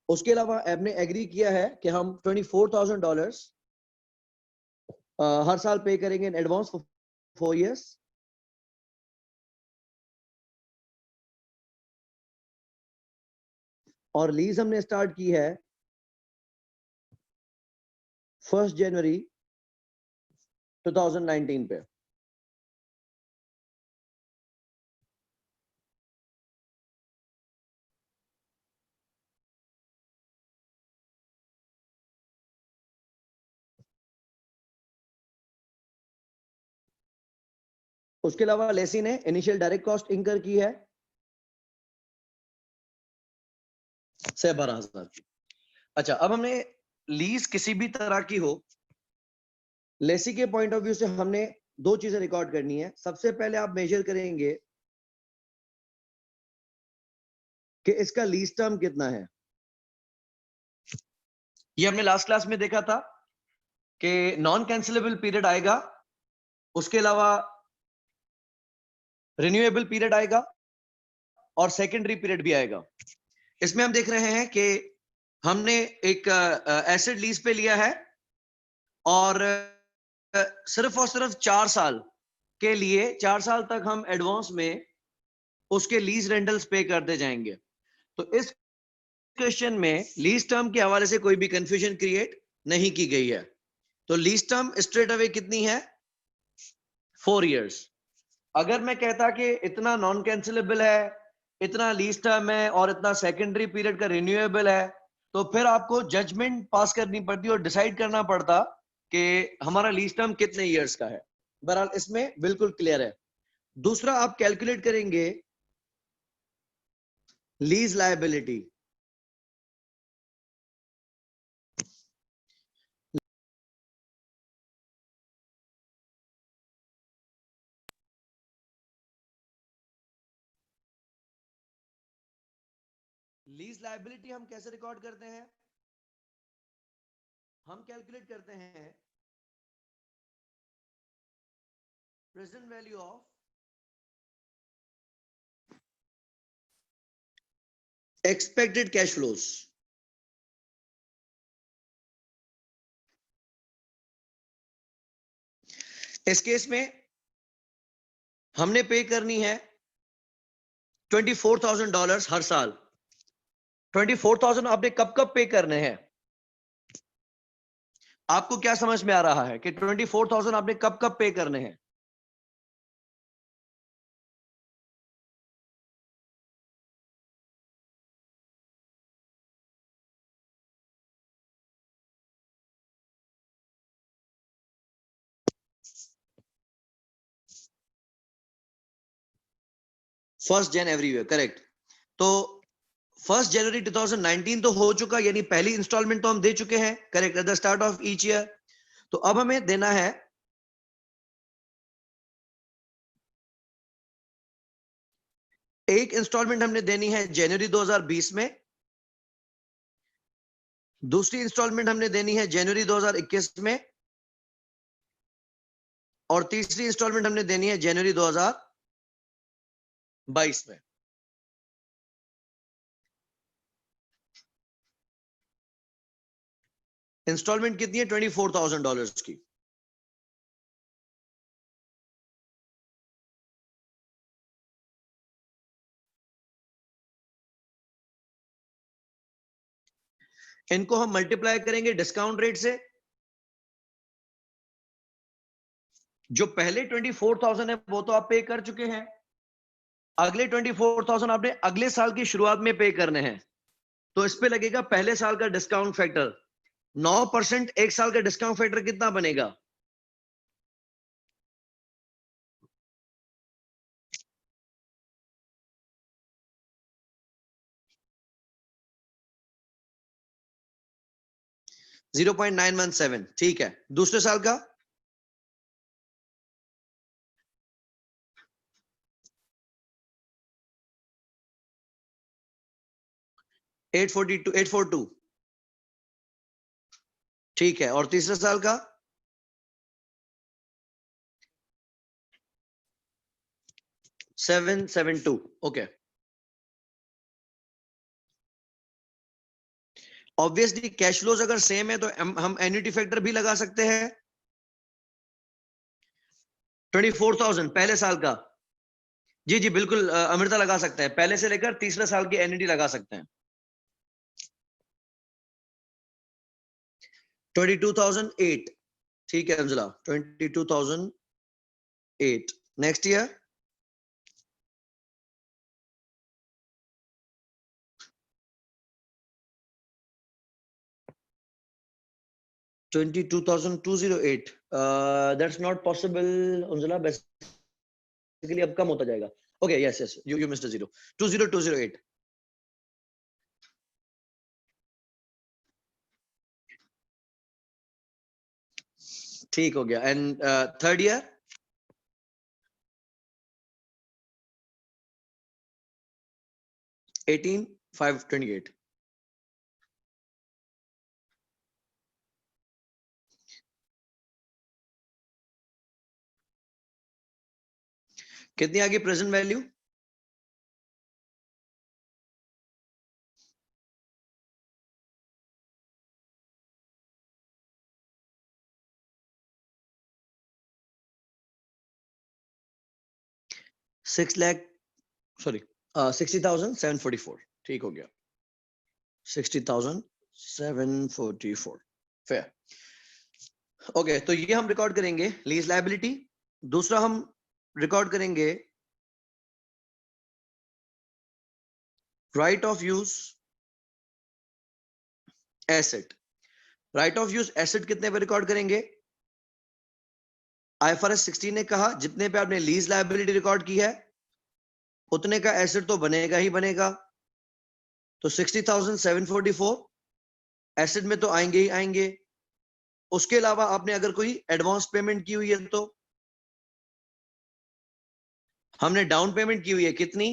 उसके अलावा आपने एग्री किया है कि हम $24,000 हर साल पे करेंगे इन एडवांस फॉर 4 years। और लीज हमने स्टार्ट की है 1 जनवरी 2019 पे। उसके अलावा लेसी ने इनिशियल डायरेक्ट कॉस्ट इंकर की है 12,000 की। अच्छा, अब हमने लीज किसी भी तरह की हो, लेसी के पॉइंट ऑफ व्यू से हमने दो चीजें रिकॉर्ड करनी है। सबसे पहले आप मेजर करेंगे कि इसका लीज टर्म कितना है। ये हमने लास्ट क्लास में देखा था कि नॉन कैंसिलेबल पीरियड आएगा, उसके अलावा रिन्यूएबल पीरियड आएगा और सेकेंडरी पीरियड भी आएगा। इसमें हम देख रहे हैं कि हमने एक एसेट लीज पे लिया है और सिर्फ और सिर्फ 4 साल के लिए, 4 साल तक हम एडवांस में उसके लीज रेंटल्स पे करते जाएंगे। तो इस क्वेश्चन में लीज टर्म के हवाले से कोई भी कंफ्यूजन क्रिएट नहीं की गई है। तो लीज टर्म स्ट्रेट अवे कितनी है? 4 years। अगर मैं कहता कि इतना नॉन कैंसिलेबल है, इतना लीज टर्म है और इतना सेकेंडरी पीरियड का रिन्यूएबल है, तो फिर आपको जजमेंट पास करनी पड़ती और डिसाइड करना पड़ता कि हमारा लीज टर्म कितने ईयर्स का है। बहरहाल इसमें बिल्कुल क्लियर है। दूसरा, आप कैलकुलेट करेंगे लीज लायबिलिटी। लीज लायबिलिटी हम कैसे रिकॉर्ड करते हैं? हम कैलकुलेट करते हैं present value of expected cash flows. इस केस में हमने पे करनी है $24,000 हर साल। 24,000 आपने कब कब पे करने हैं? आपको क्या समझ में आ रहा है कि 24,000 आपने कब कब पे करने हैं? फर्स्ट जन एवरी ईयर, करेक्ट। तो 1 जनवरी 2019 तो हो चुका, यानी पहली इंस्टॉलमेंट तो हम दे चुके हैं, correct, at the start of each year. तो अब हमें देना है एक इंस्टॉलमेंट हमने देनी है जनवरी 2020 में, दूसरी इंस्टॉलमेंट हमने देनी है जनवरी 2021 में और तीसरी इंस्टॉलमेंट हमने देनी है जनवरी 2022 में। इंस्टॉलमेंट कितनी है? $24,000 की। इनको हम मल्टीप्लाई करेंगे डिस्काउंट रेट से। जो पहले 24,000 है वो तो आप पे कर चुके हैं, अगले 24,000 आपने अगले साल की शुरुआत में पे करने हैं। तो इस पे लगेगा पहले साल का डिस्काउंट फैक्टर 9%। एक साल का डिस्काउंट फैक्टर कितना बनेगा? $0.917। ठीक है, दूसरे साल का $842। ठीक है, और तीसरे साल का $772। ओके, ऑब्वियसली कैश फ्लोज अगर सेम है तो हम एन्युटी फैक्टर भी लगा सकते हैं 24,000 पहले साल का। जी जी बिल्कुल, अमृता लगा सकते हैं, पहले से लेकर तीसरे साल की एन्युटी लगा सकते हैं। 22,008, ठीक है Anjula, 22,008। Next year 22,208, that's not possible Anjula, basically अब कम होता जाएगा। Okay yes yes, you mister zero, 20208। ठीक हो गया। And third year 18,528। कितनी आ गई प्रेजेंट वैल्यू? 6 लाख, सॉरी 60,744। ठीक हो गया, 60,744 फेयर। ओके, तो ये हम रिकॉर्ड करेंगे लीज लायबिलिटी। दूसरा हम रिकॉर्ड करेंगे right of use asset. Right of use asset कितने पे रिकॉर्ड करेंगे? आईएफआरएस 16 ने कहा जितने पे आपने लीज लायबिलिटी रिकॉर्ड की है उतने का एसेट तो बनेगा ही बनेगा। तो 60,744 एसेट में तो आएंगे ही आएंगे। उसके अलावा आपने अगर कोई एडवांस पेमेंट की हुई है तो हमने डाउन पेमेंट की हुई है कितनी?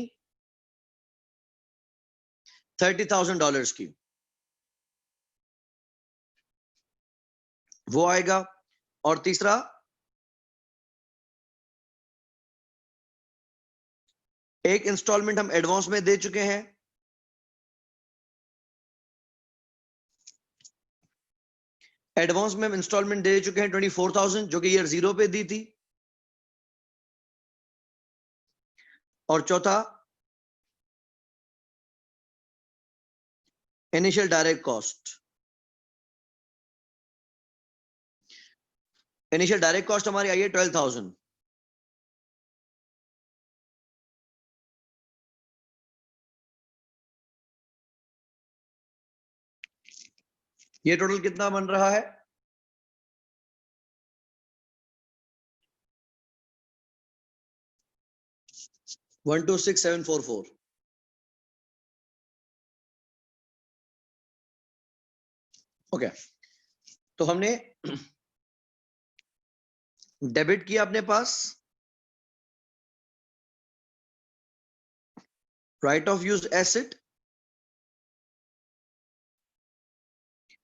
$30,000 की, वो आएगा। और तीसरा एक इंस्टॉलमेंट हम एडवांस में दे चुके हैं, एडवांस में हम इंस्टॉलमेंट दे चुके हैं 24,000 जो कि ईयर 0 पे दी थी। और चौथा initial direct cost. Initial direct cost हमारी आई है 12,000। ये टोटल कितना बन रहा है? 126,744। ओके, तो हमने डेबिट किया अपने पास right of use asset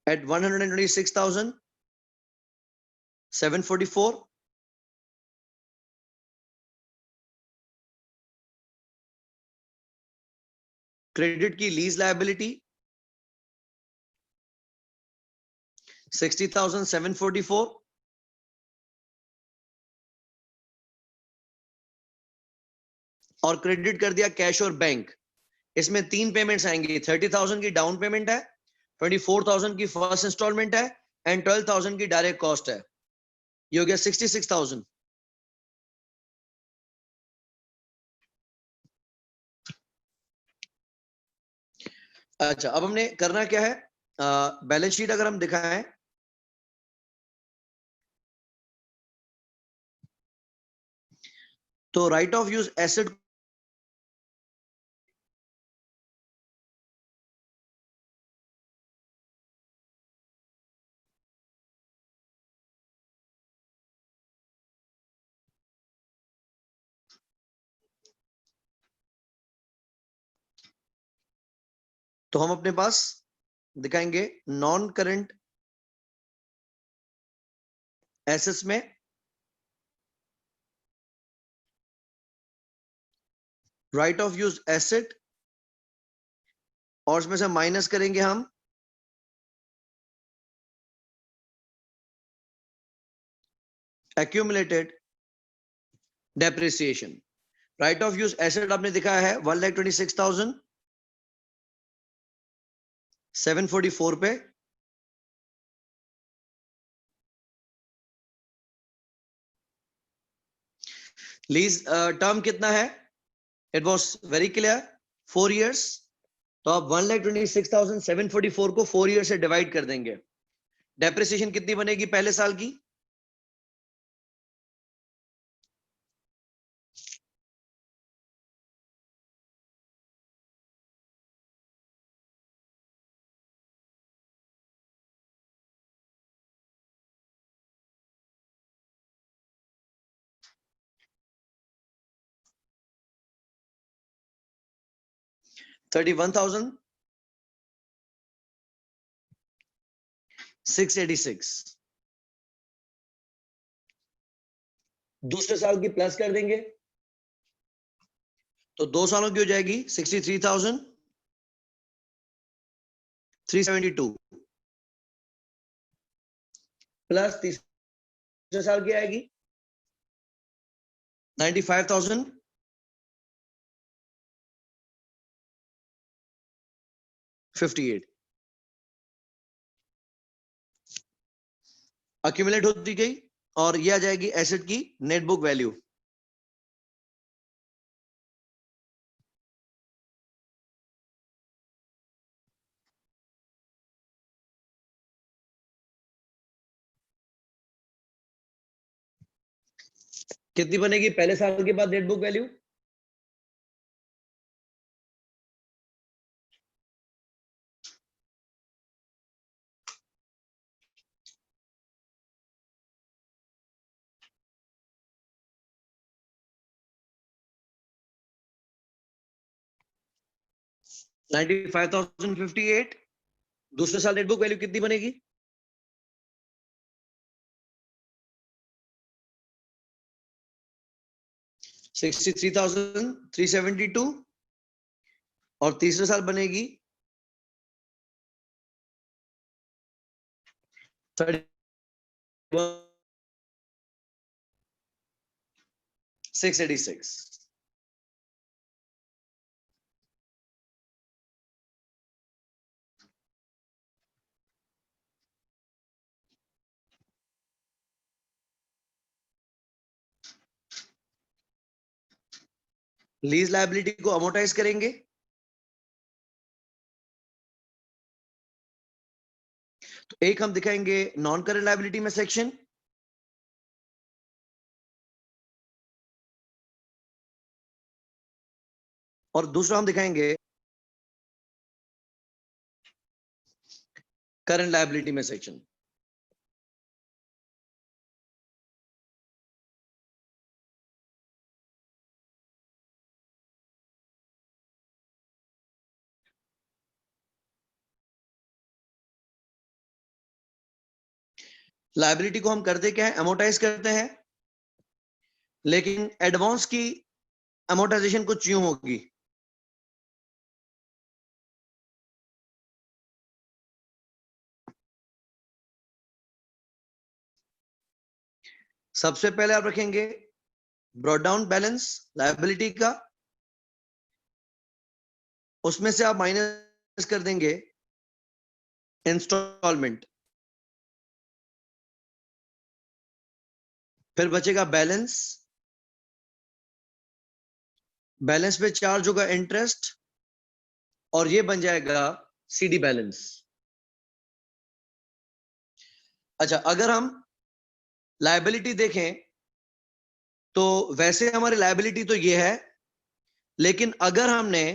at 126,744, credit की लीज लायबिलिटी 60,744, और क्रेडिट कर दिया कैश और बैंक। इसमें तीन पेमेंट्स आएंगी, 30,000 की डाउन पेमेंट है, 24,000 की फर्स्ट इंस्टॉलमेंट है एंड 12,000 की डायरेक्ट कॉस्ट है। ये हो गया 66,000। अच्छा, अब हमने करना क्या है, बैलेंस शीट अगर हम दिखाएं तो राइट ऑफ यूज एसेट तो हम अपने पास दिखाएंगे नॉन करंट एसेट्स में राइट ऑफ यूज एसेट, और उसमें से माइनस करेंगे हम accumulated depreciation. Right of use asset आपने दिखाया है 1,26,744 पे, लीज टर्म कितना है? It was very clear, 4 years. तो आप 1,26,744 को 4 years से डिवाइड कर देंगे. डेप्रिसिएशन कितनी बनेगी पहले साल की? $31,686. दूसरे साल की प्लस कर देंगे तो 2 सालों की हो जाएगी 63,372 प्लस तीसरे साल की आएगी 95,058 अक्यूमुलेट होती गई और ये आ जाएगी एसेट की नेट बुक वैल्यू. कितनी बनेगी पहले साल के बाद नेट बुक वैल्यू? $95,058. दूसरे साल नेट बुक वैल्यू कितनी बनेगी? $63,372 और तीसरे साल बनेगी 31,686. लीज लायबिलिटी को अमोर्टाइज करेंगे तो एक हम दिखाएंगे नॉन करंट लायबिलिटी में सेक्शन, और दूसरा हम दिखाएंगे करंट लायबिलिटी में सेक्शन. लायबिलिटी को हम करते क्या है? अमोर्टाइज करते हैं, लेकिन एडवांस की अमोर्टाइजेशन कुछ यूं होगी. सबसे पहले आप रखेंगे ब्रॉट डाउन बैलेंस लायबिलिटी का, उसमें से आप माइनस कर देंगे इंस्टॉलमेंट, फिर बचेगा बैलेंस. बैलेंस पे चार्ज होगा इंटरेस्ट और ये बन जाएगा सीडी बैलेंस. अच्छा, अगर हम लायबिलिटी देखें तो वैसे हमारी लायबिलिटी तो ये है, लेकिन अगर हमने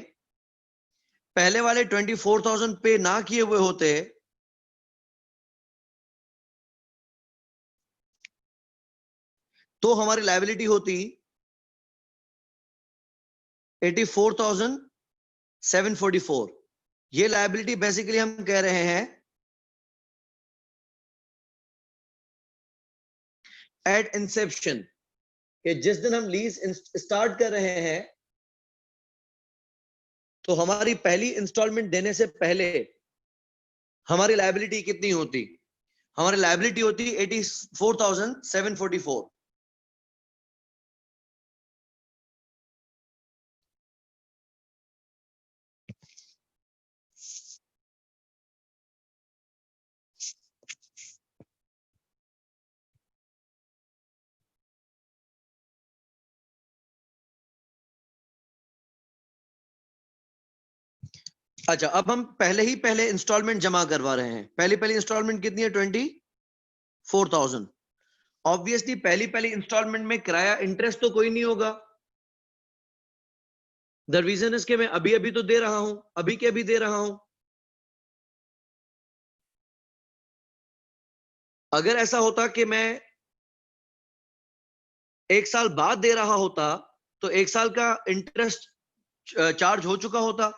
पहले वाले 24,000 पे ना किए हुए होते तो हमारी लायबिलिटी होती 84,744. ये लायबिलिटी बेसिकली हम कह रहे हैं एट इंसेप्शन, कि जिस दिन हम लीज स्टार्ट कर रहे हैं तो हमारी पहली इंस्टॉलमेंट देने से पहले हमारी लायबिलिटी कितनी होती. हमारी लायबिलिटी होती है 84,744। अच्छा, अब हम पहले इंस्टॉलमेंट जमा करवा रहे हैं। पहली इंस्टॉलमेंट कितनी है? 24,000। ऑब्वियसली पहली इंस्टॉलमेंट में किराया इंटरेस्ट तो कोई नहीं होगा। द रीजन इज के मैं अभी अभी तो दे रहा हूं, अभी के अभी दे रहा हूं। अगर ऐसा होता कि मैं 1 साल बाद दे रहा होता तो 1 साल का इंटरेस्ट चार्ज हो चुका होता।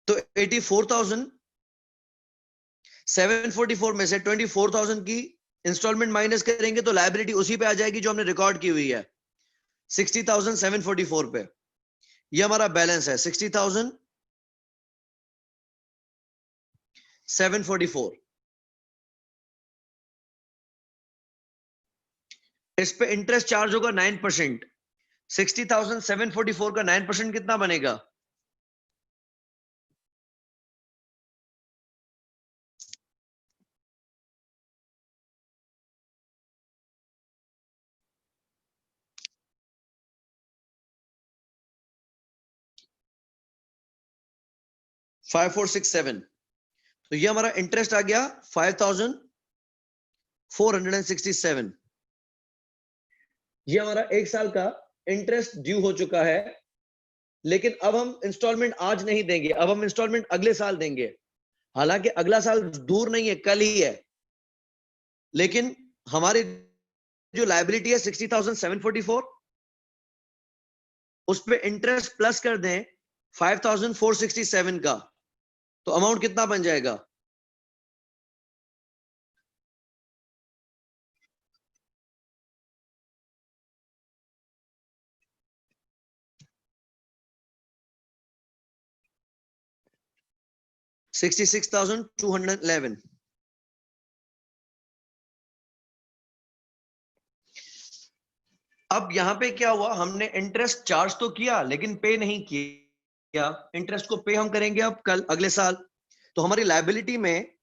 तो 84,744 में से 24,000 की इंस्टॉलमेंट माइनस करेंगे तो लायबिलिटी उसी पे आ जाएगी जो हमने रिकॉर्ड की हुई है, 60,744 पे। ये हमारा बैलेंस है 60,744। इस पे इंटरेस्ट चार्ज होगा 9%। 60,744 का 9% कितना बनेगा? 5467। तो ये हमारा इंटरेस्ट आ गया 5,467। ये हमारा 1 साल का इंटरेस्ट ड्यू हो चुका है। लेकिन अब हम इंस्टॉलमेंट आज नहीं देंगे, अब हम इंस्टॉलमेंट अगले साल देंगे। हालांकि अगला साल दूर नहीं है, कल ही है। लेकिन हमारी जो लायबिलिटी है 60,744, उस पे इंटरेस्ट प्लस कर दें 5,467 का, तो अमाउंट कितना बन जाएगा? 66,211। अब यहां पे क्या हुआ, हमने इंटरेस्ट चार्ज तो किया लेकिन पे नहीं किया। इंटरेस्ट को पे हम करेंगे अब कल, अगले साल। तो हमारी लायबिलिटी में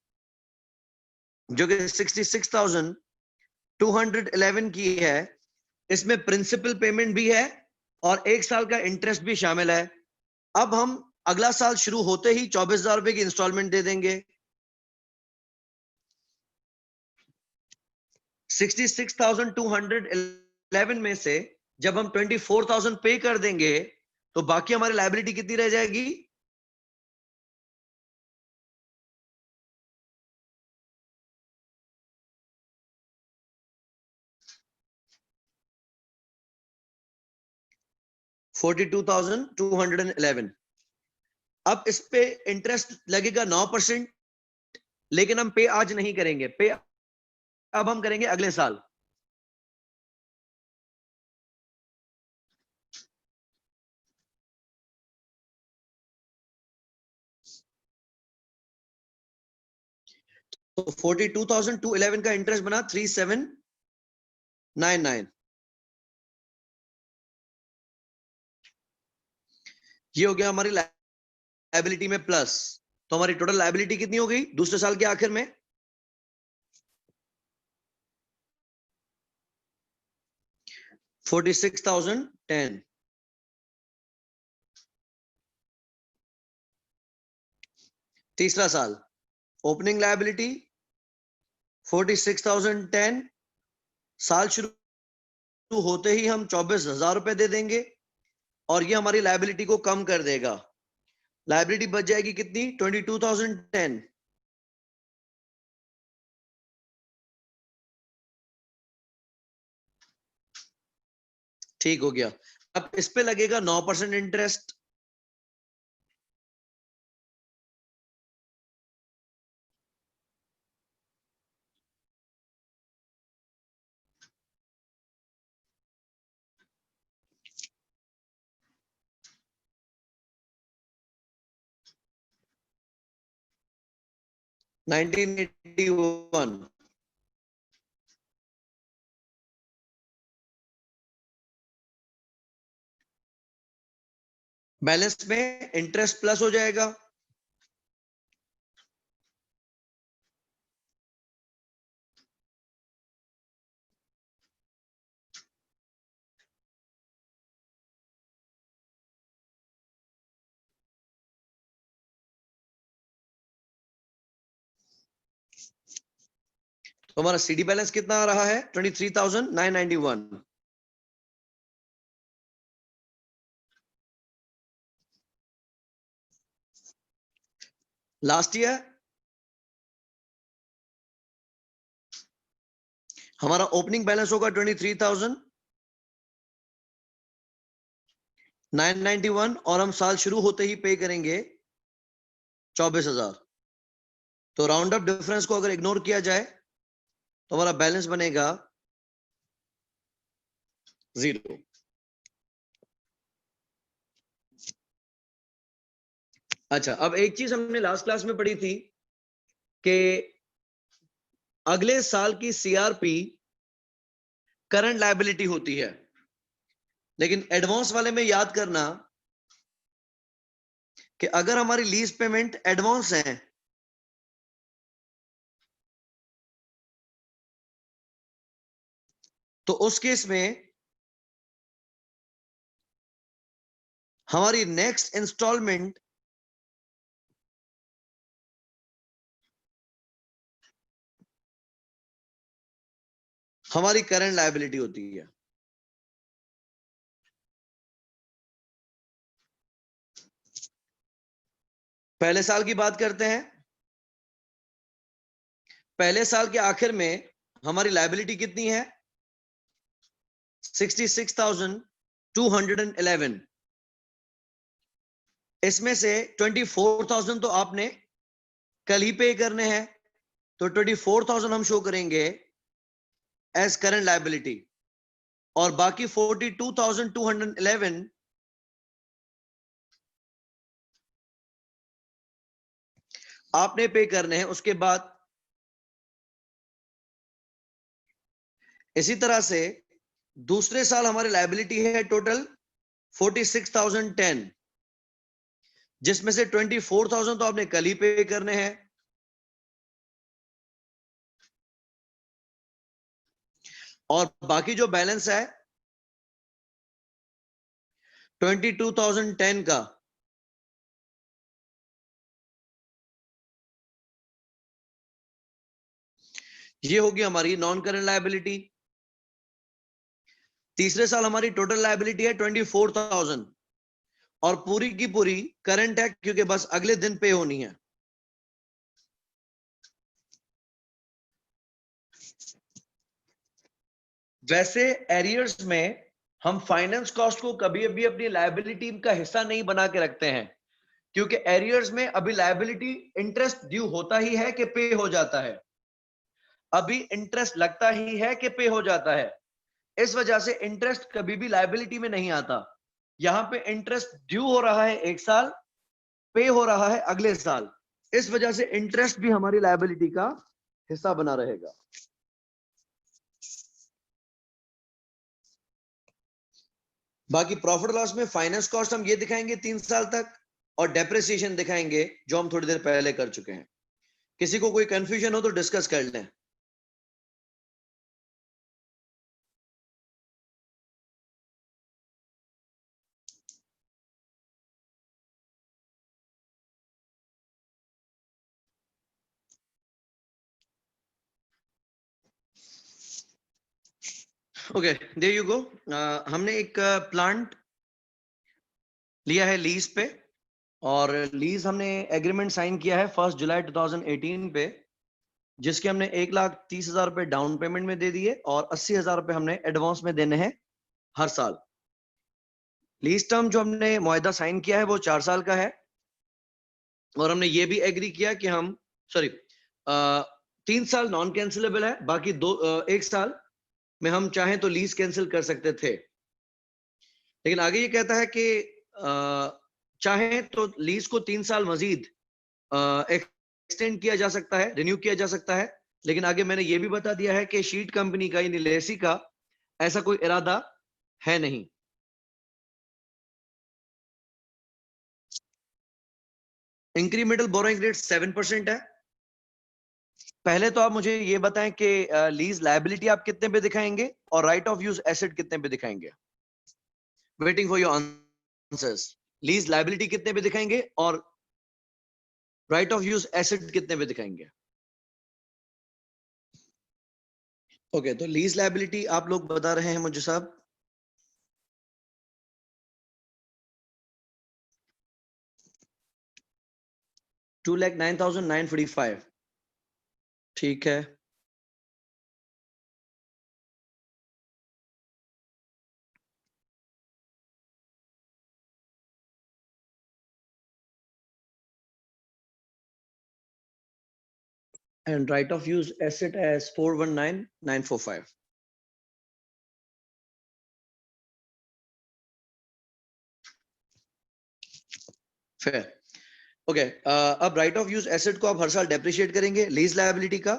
जो कि 66,211 की है, इसमें प्रिंसिपल पेमेंट भी है और 1 साल का इंटरेस्ट भी शामिल है। अब हम अगला साल शुरू होते ही 24,000 रुपए की इंस्टॉलमेंट दे देंगे। 66,211 में से जब हम 24,000 पे कर देंगे तो बाकी हमारी लायबिलिटी कितनी रह जाएगी? 42,211। अब इस पे इंटरेस्ट लगेगा 9%। लेकिन हम पे आज नहीं करेंगे, पे अब हम करेंगे अगले साल। तो 42,211 का इंटरेस्ट बना 3799। ये हो गया हमारी लायबिलिटी में प्लस। तो हमारी टोटल लायबिलिटी कितनी हो गई दूसरे साल के आखिर में? 46,010। तीसरा साल ओपनिंग लायबिलिटी 46,010। साल शुरू होते ही हम 24,000 रुपए दे देंगे और ये हमारी लायबिलिटी को कम कर देगा। लायबिलिटी बच जाएगी कितनी? 22,010। ठीक हो गया। अब इस पे लगेगा 9% इंटरेस्ट। 1981 बैलेंस में इंटरेस्ट प्लस हो जाएगा, तो हमारा सीडी बैलेंस कितना आ रहा है 23,991। लास्ट ईयर हमारा ओपनिंग बैलेंस होगा 23,991 और हम साल शुरू होते ही पे करेंगे 24,000। तो राउंड अप डिफरेंस को अगर इग्नोर किया जाए तो हमारा बैलेंस बनेगा 0। अच्छा, अब एक चीज हमने लास्ट क्लास में पढ़ी थी कि अगले साल की सीआरपी करंट लायबिलिटी होती है, लेकिन एडवांस वाले में याद करना कि अगर हमारी लीज पेमेंट एडवांस है तो उस केस में हमारी नेक्स्ट इंस्टॉलमेंट हमारी करंट लायबिलिटी होती है। पहले साल की बात करते हैं। पहले साल के आखिर में हमारी लायबिलिटी कितनी है 66,211। इसमें से 24,000 तो आपने कल ही पे करने हैं, तो 24,000 हम शो करेंगे एज करंट लायबिलिटी और बाकी 42,211 आपने पे करने हैं। उसके बाद इसी तरह से दूसरे साल हमारी लायबिलिटी है टोटल 46,010, जिसमें से 24,000 तो आपने कल ही पे करने हैं और बाकी जो बैलेंस है 22,010 का ये होगी हमारी नॉन करंट लायबिलिटी। तीसरे साल हमारी टोटल लायबिलिटी है 24,000 और पूरी की पूरी करंट है क्योंकि बस अगले दिन पे होनी है। वैसे एरियर्स में हम फाइनेंस कॉस्ट को कभी भी अपनी लायबिलिटी का हिस्सा नहीं बना के रखते हैं, क्योंकि एरियर्स में अभी लायबिलिटी इंटरेस्ट ड्यू होता ही है कि पे हो जाता है, अभी इंटरेस्ट लगता ही है कि पे हो जाता है। इस वजह से इंटरेस्ट कभी भी लायबिलिटी में नहीं आता। यहां पे इंटरेस्ट ड्यू हो रहा है एक साल, पे हो रहा है अगले साल, इस वजह से इंटरेस्ट भी हमारी लायबिलिटी का हिस्सा बना रहेगा। बाकी प्रॉफिट लॉस में फाइनेंस कॉस्ट हम ये दिखाएंगे 3 साल तक और डेप्रिसिएशन दिखाएंगे जो हम थोड़ी देर पहले कर चुके हैं। किसी को कोई कंफ्यूजन हो तो डिस्कस कर लें। Okay, there you go. हमने एक प्लांट लिया है लीज पे और लीज हमने एग्रीमेंट साइन किया है 1 जुलाई 2018 पे, जिसके हमने 1,30,000 रुपए डाउन पेमेंट में दे दिए और 80,000 रुपए हमने एडवांस में देने हैं हर साल। लीज टर्म जो हमने मुआहदा साइन किया है वो 4 साल का है और हमने ये भी एग्री किया कि हम 3 साल नॉन कैंसिलेबल है, बाकी 1 साल में हम चाहें तो लीज कैंसिल कर सकते थे। लेकिन आगे ये कहता है कि चाहें तो लीज को 3 साल मजीद एक्सटेंड किया जा सकता है, रिन्यू किया जा सकता है, लेकिन आगे मैंने ये भी बता दिया है कि शीट कंपनी का यानी लेसी का ऐसा कोई इरादा है नहीं। इंक्रीमेंटल बोरोइंग रेट 7% है। पहले तो आप मुझे ये बताएं कि लीज लायबिलिटी आप कितने पे दिखाएंगे और राइट ऑफ यूज एसेट कितने पे दिखाएंगे। Waiting for your answers. Lease liability कितने पे दिखाएंगे और राइट ऑफ यूज एसेट कितने पे दिखाएंगे। ओके, तो लीज लायबिलिटी आप लोग बता रहे हैं मुझे साहब 2,09,945। ठीक है, and right of use asset as 419,945. Fair. Okay, अब राइट ऑफ यूज एसेट को आप हर साल डेप्रिशिएट करेंगे। लीज लायबिलिटी का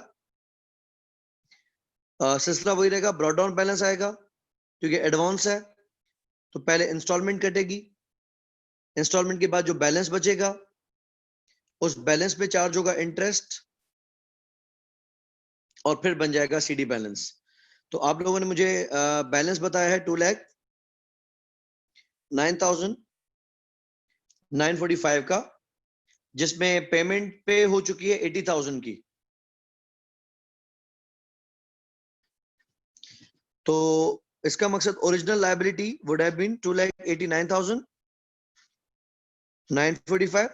सिलसिला वही रहेगा, ब्रॉड डाउन बैलेंस आएगा क्योंकि एडवांस है, तो पहले इंस्टॉलमेंट कटेगी, इंस्टॉलमेंट के बाद जो बैलेंस बचेगा उस बैलेंस पे चार्ज होगा इंटरेस्ट और फिर बन जाएगा सीडी बैलेंस। तो आप लोगों ने मुझे बैलेंस बताया है 2,09,945 का, जिसमें पेमेंट पे हो चुकी है 80,000 की। तो इसका मकसद original liability would have been 2,89,945,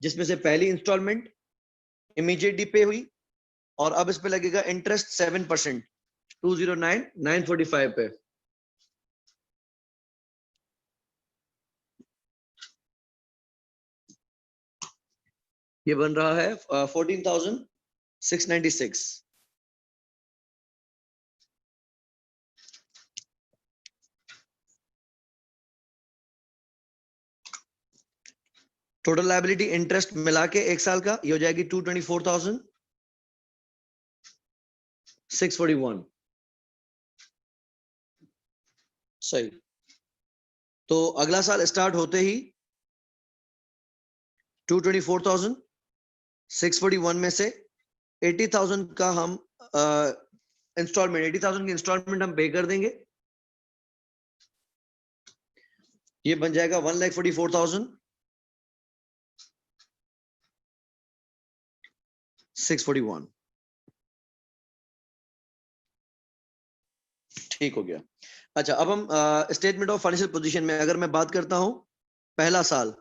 जिसमें से पहली इंस्टॉलमेंट इमीडिएटली पे हुई और अब इस पे लगेगा इंटरेस्ट 7%, 209,945 पे। ये बन रहा है 14,696। टोटल लायबिलिटी इंटरेस्ट मिला के एक साल का ये हो जाएगी 224,641। सही। तो अगला साल स्टार्ट होते ही 224,641 में से 80,000 का हम इंस्टॉलमेंट 80,000 की इंस्टॉलमेंट हम पे कर देंगे। ये बन जाएगा 1,44,641। ठीक हो गया। अच्छा, अब हम स्टेटमेंट ऑफ फाइनेंशियल पोजीशन में अगर मैं बात करता हूं पहला साल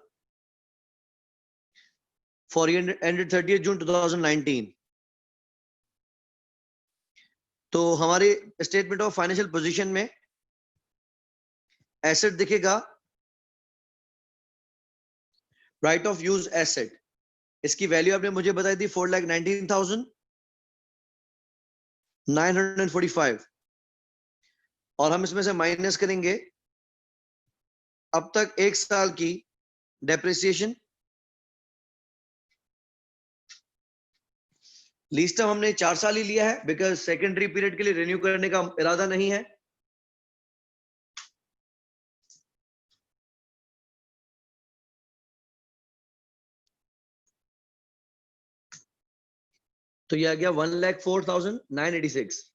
फॉर एंडेड 30 जून 2019, तो हमारे स्टेटमेंट ऑफ फाइनेंशियल पोजीशन में एसेट दिखेगा राइट ऑफ यूज एसेट। इसकी वैल्यू आपने मुझे बताई थी 4,19,945 और हम इसमें से माइनस करेंगे अब तक एक साल की डेप्रिसिएशन। लीज टर्म हमने 4 साल ही लिया है बिकॉज सेकेंडरी पीरियड के लिए रिन्यू करने का इरादा नहीं है। तो ये आ गया 1,04,986।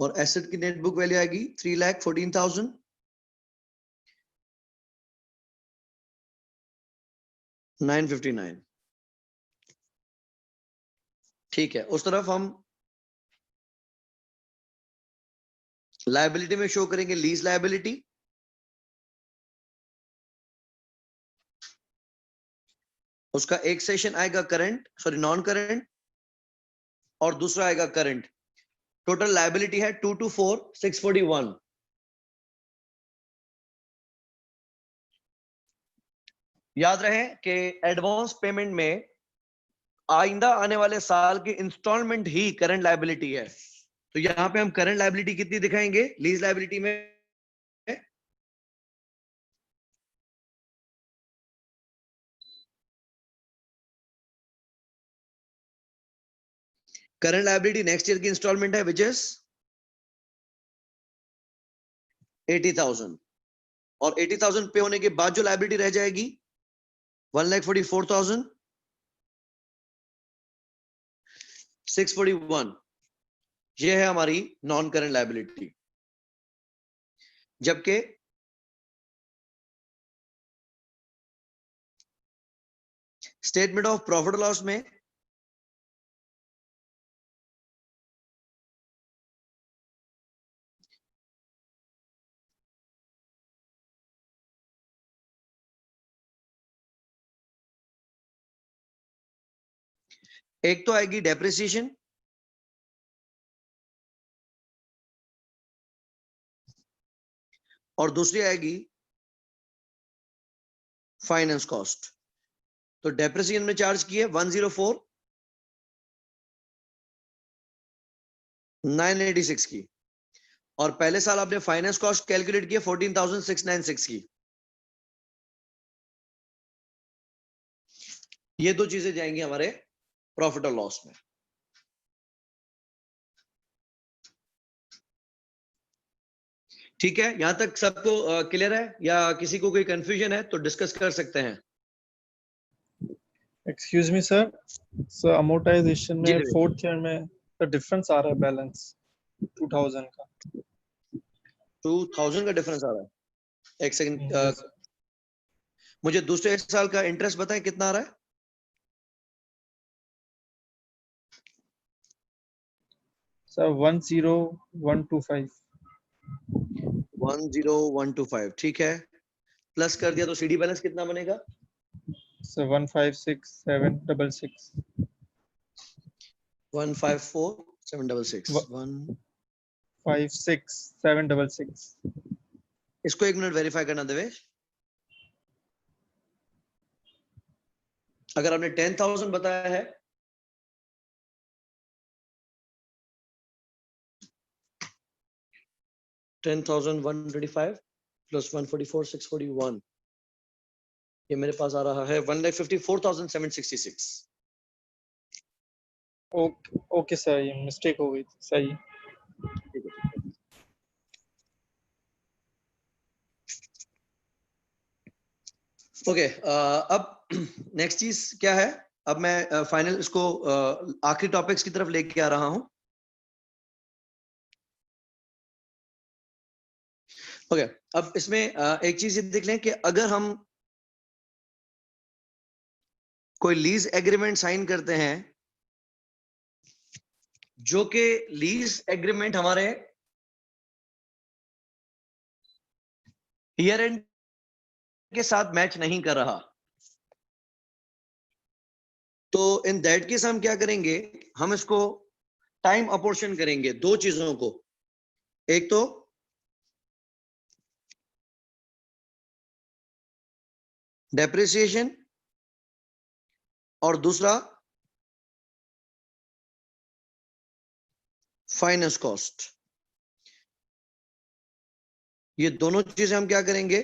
और एसेट की नेट बुक वैल्यू आएगी 3,14,959। ठीक है, उस तरफ हम लायबिलिटी में शो करेंगे लीज लायबिलिटी। उसका एक सेशन आएगा करंट, सॉरी नॉन करंट, और दूसरा आएगा करंट। टोटल लायबिलिटी है 224,641। याद रहे कि एडवांस पेमेंट में आइंदा आने वाले साल की इंस्टॉलमेंट ही करंट लायबिलिटी है। तो यहां पे हम करंट लायबिलिटी कितनी दिखाएंगे लीज लायबिलिटी में? करंट लायबिलिटी नेक्स्ट ईयर की इंस्टॉलमेंट है विच इज 80,000, और 80,000 पे होने के बाद जो लायबिलिटी रह जाएगी 1,44,641, ये है हमारी नॉन करंट लायबिलिटी। जबकि स्टेटमेंट ऑफ प्रॉफिट लॉस में एक तो आएगी डेप्रिसिएशन, और दूसरी आएगी फाइनेंस कॉस्ट। तो डेप्रिसिएशन में चार्ज की है 104,986 की, और पहले साल आपने फाइनेंस कॉस्ट कैलकुलेट किया 14,696 की। ये दो चीजें जाएंगी हमारे प्रॉफिट और लॉस में। ठीक है, यहां तक सबको क्लियर है या किसी को कोई कंफ्यूजन है तो डिस्कस कर सकते हैं? Excuse me sir, sir amortisation जी में देवेश। फोर्थ ईयर में तो डिफरेंस आ रहा है बैलेंस 2000 का। 2000 का डिफरेंस आ रहा है, एक सेकंड। यस मुझे दूसरे साल का इंटरेस्ट बताएं कितना आ रहा है? सर 10125। 10125, ठीक है। प्लस कर दिया तो सीडी बैलेंस कितना बनेगा? सर 156766। 154,766 56766। इसको एक मिनट वेरीफाई करना देवेश। अगर आपने 10,000 बताया है $10,125 प्लस 144,641, ये मेरे पास आ रहा है 1,54,766। ओके ओके सर, ये मिस्टेक हो गई थी, सही। ओके, अब नेक्स्ट चीज क्या है? अब मैं फाइनल इसको आखिरी टॉपिक्स की तरफ लेके आ रहा हूं। ओके, अब इसमें एक चीज ये देख लें कि अगर हम कोई लीज एग्रीमेंट साइन करते हैं, जो कि लीज एग्रीमेंट हमारे ईयर एंड के साथ मैच नहीं कर रहा, तो इन दैट केस हम क्या करेंगे? हम इसको टाइम अपोर्शन करेंगे दो चीजों को। एक तो डेप्रिसिएशन, और दूसरा फाइनेंस कॉस्ट। ये दोनों चीजें हम क्या करेंगे?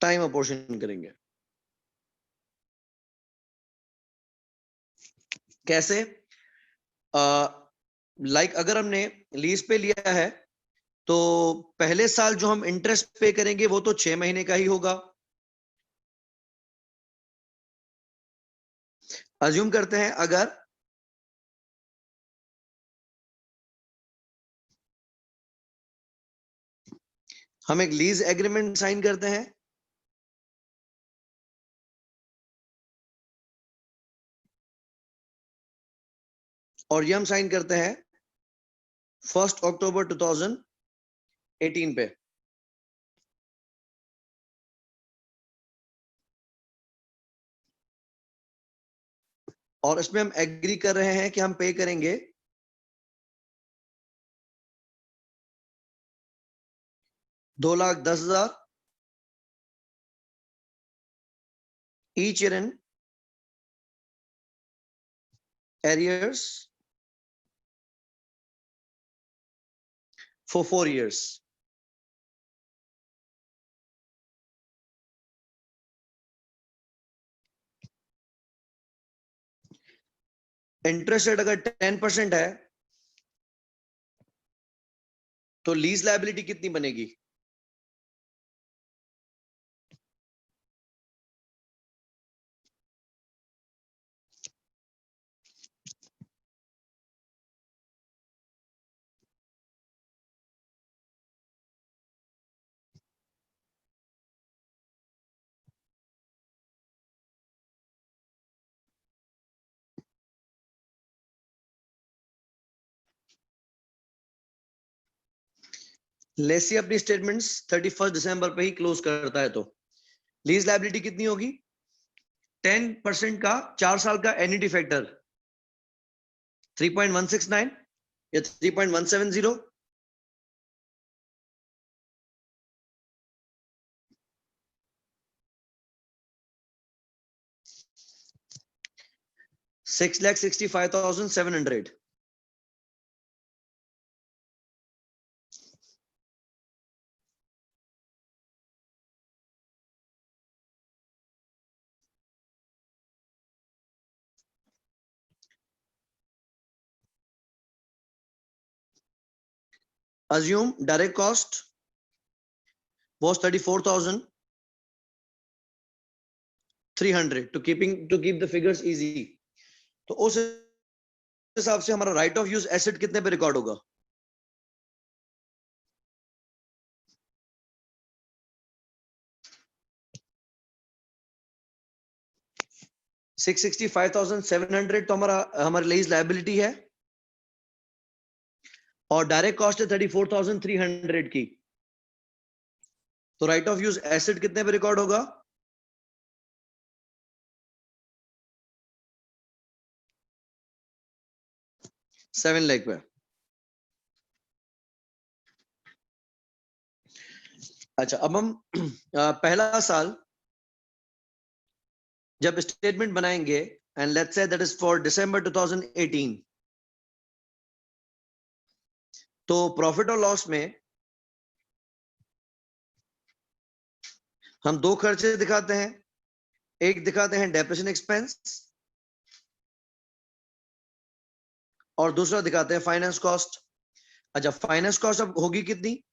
टाइम अपोर्शन करेंगे। कैसे? लाइक अगर हमने लीज पे लिया है तो पहले साल जो हम इंटरेस्ट पे करेंगे वो तो 6 महीने का ही होगा। अज्यूम करते हैं अगर हम एक लीज एग्रीमेंट साइन करते हैं, और ये हम साइन करते हैं 1 अक्टूबर 2018 पे, और इसमें हम एग्री कर रहे हैं कि हम पे करेंगे 2,10,000 each year in arrears for 4 years. Interest rate अगर 10% है तो लीज लायबिलिटी कितनी बनेगी? लेसी अपनी स्टेटमेंट्स 31 दिसंबर पे ही क्लोज करता है, तो लीज लायबिलिटी कितनी होगी? 10% का 4 साल का एन्युटी फैक्टर 3.169 या 3.170? $6,65,700. Assume direct cost was 34,300 to keep the figures easy. तो उस हिसाब से हमारा राइट ऑफ यूज एसेट कितने पे रिकॉर्ड होगा? $665,700 तो हमारी लीज लायबिलिटी है और डायरेक्ट कॉस्ट है 34,300 की, तो राइट ऑफ यूज एसेट कितने पे रिकॉर्ड होगा? $7 लाख पे। अच्छा, अब हम पहला साल जब स्टेटमेंट बनाएंगे and let's say that is for December 2018, तो प्रॉफिट और लॉस में हम दो खर्चे दिखाते हैं, एक दिखाते हैं डेप्रिसिएशन एक्सपेंस और दूसरा दिखाते हैं फाइनेंस कॉस्ट। अच्छा, फाइनेंस कॉस्ट अब होगी कितनी?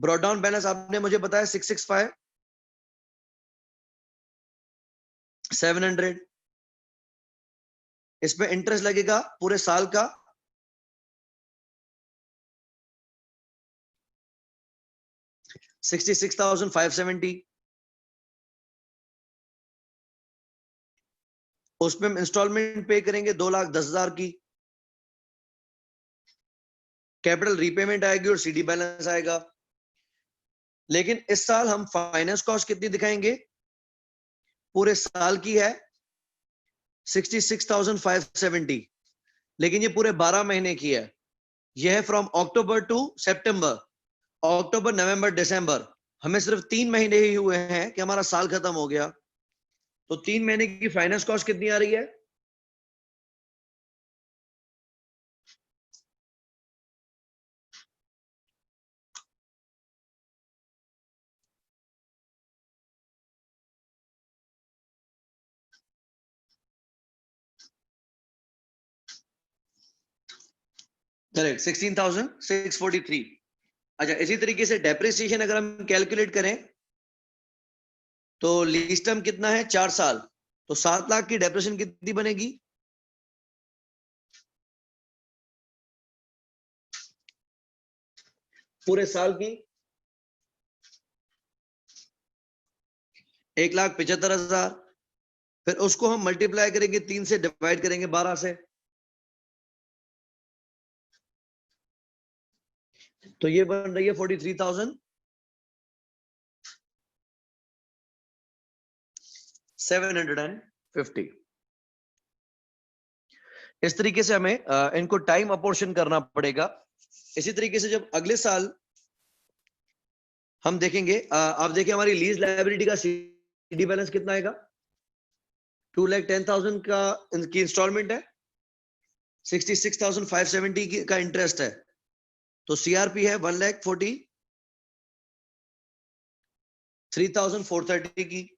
ब्रॉट डाउन बैलेंस आपने मुझे बताया 665,700, इसमें इंटरेस्ट लगेगा पूरे साल का 66,570, उसमें हम इंस्टॉलमेंट पे करेंगे 2,10,000 की, कैपिटल रीपेमेंट आएगी और सीडी बैलेंस आएगा। लेकिन इस साल हम फाइनेंस कॉस्ट कितनी दिखाएंगे? पूरे साल की है 66,570, लेकिन ये पूरे 12 महीने की है। यह है फ्रॉम अक्टूबर टू सितंबर, अक्टूबर नवंबर दिसंबर, हमें सिर्फ 3 महीने ही हुए हैं कि हमारा साल खत्म हो गया, तो 3 महीने की फाइनेंस कॉस्ट कितनी आ रही है? करेक्ट, 16,643। अच्छा, इसी तरीके से डेप्रिसिएशन अगर हम कैलकुलेट करें तो लीज टर्म कितना है? 4 साल, तो 7 लाख की डेप्रिसिएशन कितनी बनेगी? पूरे साल की 1,75,000, फिर उसको हम मल्टीप्लाई करेंगे 3 से, डिवाइड करेंगे 12 से, तो ये बन रही है 43,750। इस तरीके से हमें इनको टाइम अपोर्शन करना पड़ेगा। इसी तरीके से जब अगले साल हम देखेंगे, आप देखिए हमारी लीज लायबिलिटी का सीडी बैलेंस कितना आएगा? 2,10,000 का इनकी इंस्टॉलमेंट है, 66,570 का इंटरेस्ट है, तो सीआरपी है 1,43,430 की।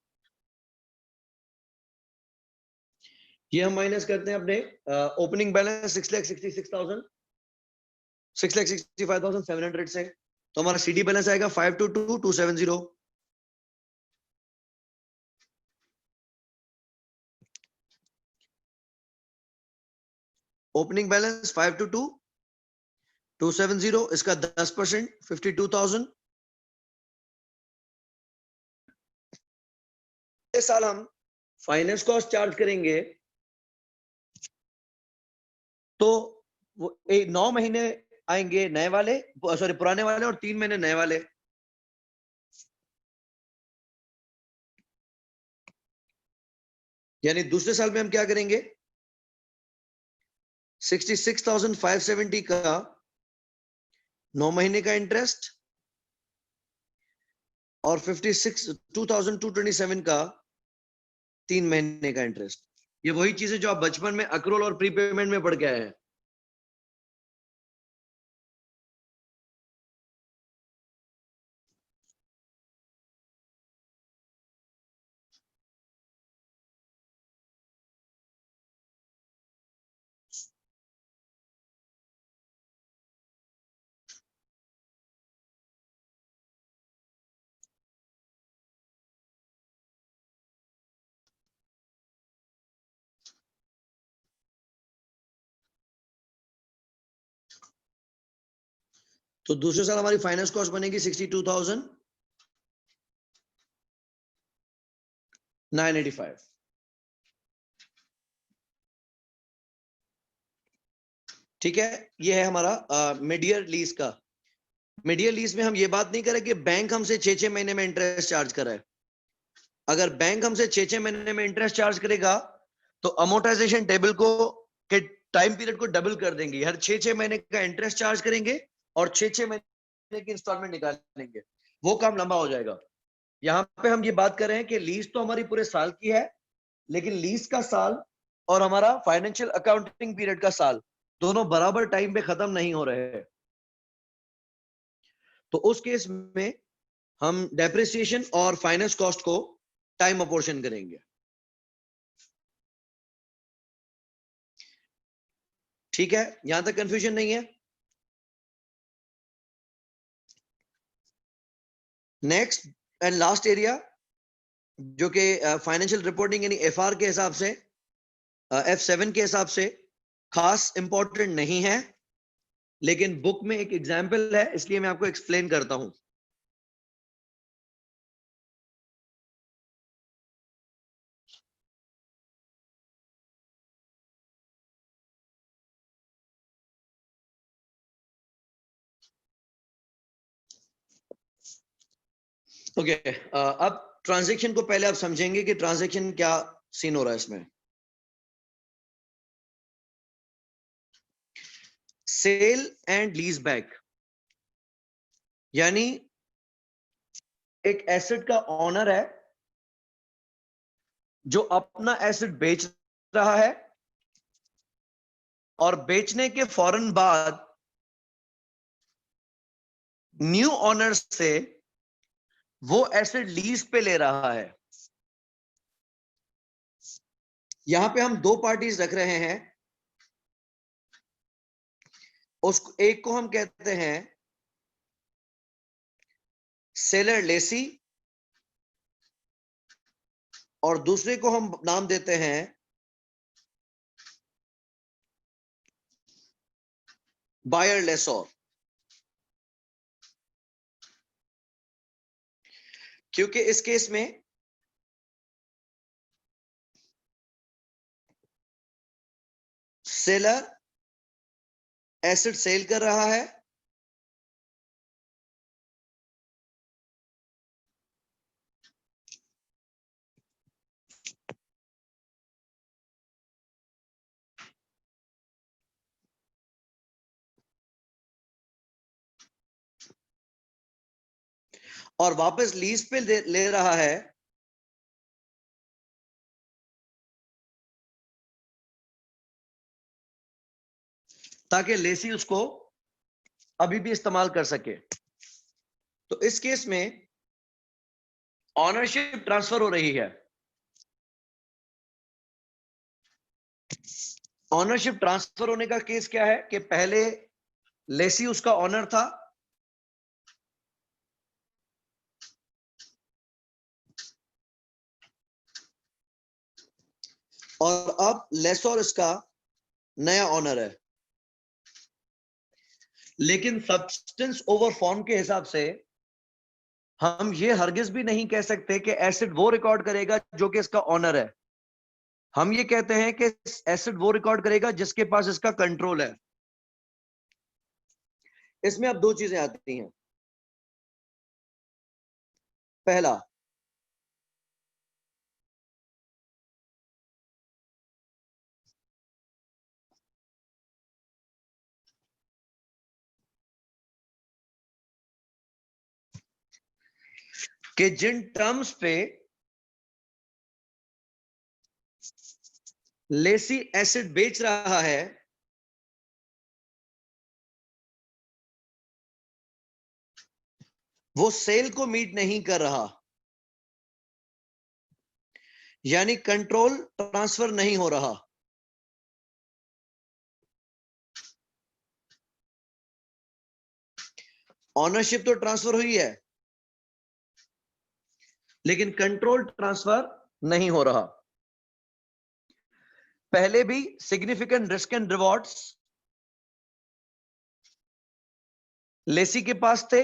ये हम माइनस करते हैं अपने ओपनिंग बैलेंस 6,65,700 से, तो हमारा सीडी बैलेंस आएगा 522,270। ओपनिंग बैलेंस 522,270, इसका 10% 52,000। इस साल हम फाइनेंस कॉस्ट चार्ज करेंगे तो वो 9 महीने आएंगे नए वाले, सॉरी पुराने वाले, और 3 महीने नए वाले। यानी दूसरे साल में हम क्या करेंगे, 66,570 का 9 महीने का इंटरेस्ट और 2,227 का 3 महीने का इंटरेस्ट। ये वही चीजें जो आप बचपन में अक्रोल और प्रीपेमेंट में पढ़ के आए हैं। तो दूसरे साल हमारी फाइनेंस कॉस्ट बनेगी 62,985। ठीक है, ये है हमारा मिड ईयर लीज का। मिड ईयर लीज में हम ये बात नहीं करें कि बैंक हमसे 6-6 महीने में इंटरेस्ट चार्ज कर रहा है। अगर बैंक हमसे 6-6 महीने में इंटरेस्ट चार्ज करेगा तो अमोर्टाइजेशन टेबल को के टाइम पीरियड को डबल कर देंगे, हर 6-6 महीने का इंटरेस्ट चार्ज करेंगे और 6-6 महीने की इंस्टॉलमेंट निकालेंगे, वो काम लंबा हो जाएगा। यहाँ पे हम ये बात कर रहे हैं कि लीज तो हमारी पूरे साल की है, लेकिन लीज का साल और हमारा फाइनेंशियल अकाउंटिंग पीरियड का साल दोनों बराबर टाइम पे खत्म नहीं हो रहे हैं। तो उस केस में हम डेप्रिसिएशन और फाइनेंस कॉस्ट को टाइम अपोर्शन करेंगे। ठीक है, यहां तक कंफ्यूजन नहीं है। नेक्स्ट एंड लास्ट एरिया जो कि फाइनेंशियल रिपोर्टिंग यानी एफआर के हिसाब से, F7 के हिसाब से खास इंपॉर्टेंट नहीं है, लेकिन बुक में एक एग्जाम्पल है इसलिए मैं आपको एक्सप्लेन करता हूं। ओके, अब ट्रांजैक्शन को पहले आप समझेंगे कि ट्रांजैक्शन क्या सीन हो रहा है इसमें। सेल एंड लीज बैक, यानी एक एसेट का ऑनर है जो अपना एसेट बेच रहा है और बेचने के फौरन बाद न्यू ऑनर से वो एसेट लीज पे ले रहा है। यहां पे हम दो पार्टीज रख रहे हैं, उस एक को हम कहते हैं सेलर लेसी और दूसरे को हम नाम देते हैं बायर लेसोर। क्योंकि इस केस में सेलर एसेट सेल कर रहा है और वापस लीज पे ले रहा है ताकि लेसी उसको अभी भी इस्तेमाल कर सके। तो इस केस में ऑनरशिप ट्रांसफर हो रही है। ऑनरशिप ट्रांसफर होने का केस क्या है कि पहले लेसी उसका ऑनर था, और अब लेसोर इसका नया ऑनर है। लेकिन सब्सटेंस ओवर फॉर्म के हिसाब से हम ये हरगिज भी नहीं कह सकते कि एसिड वो रिकॉर्ड करेगा जो कि इसका ऑनर है। हम ये कहते हैं कि एसिड वो रिकॉर्ड करेगा जिसके पास इसका कंट्रोल है। इसमें अब दो चीजें आती हैं। पहला, कि जिन टर्म्स पे लेसी एसिड बेच रहा है वो सेल को मीट नहीं कर रहा, यानी कंट्रोल ट्रांसफर नहीं हो रहा। ऑनरशिप तो ट्रांसफर हुई है लेकिन कंट्रोल ट्रांसफर नहीं हो रहा। पहले भी significant risk and rewards lessee के पास थे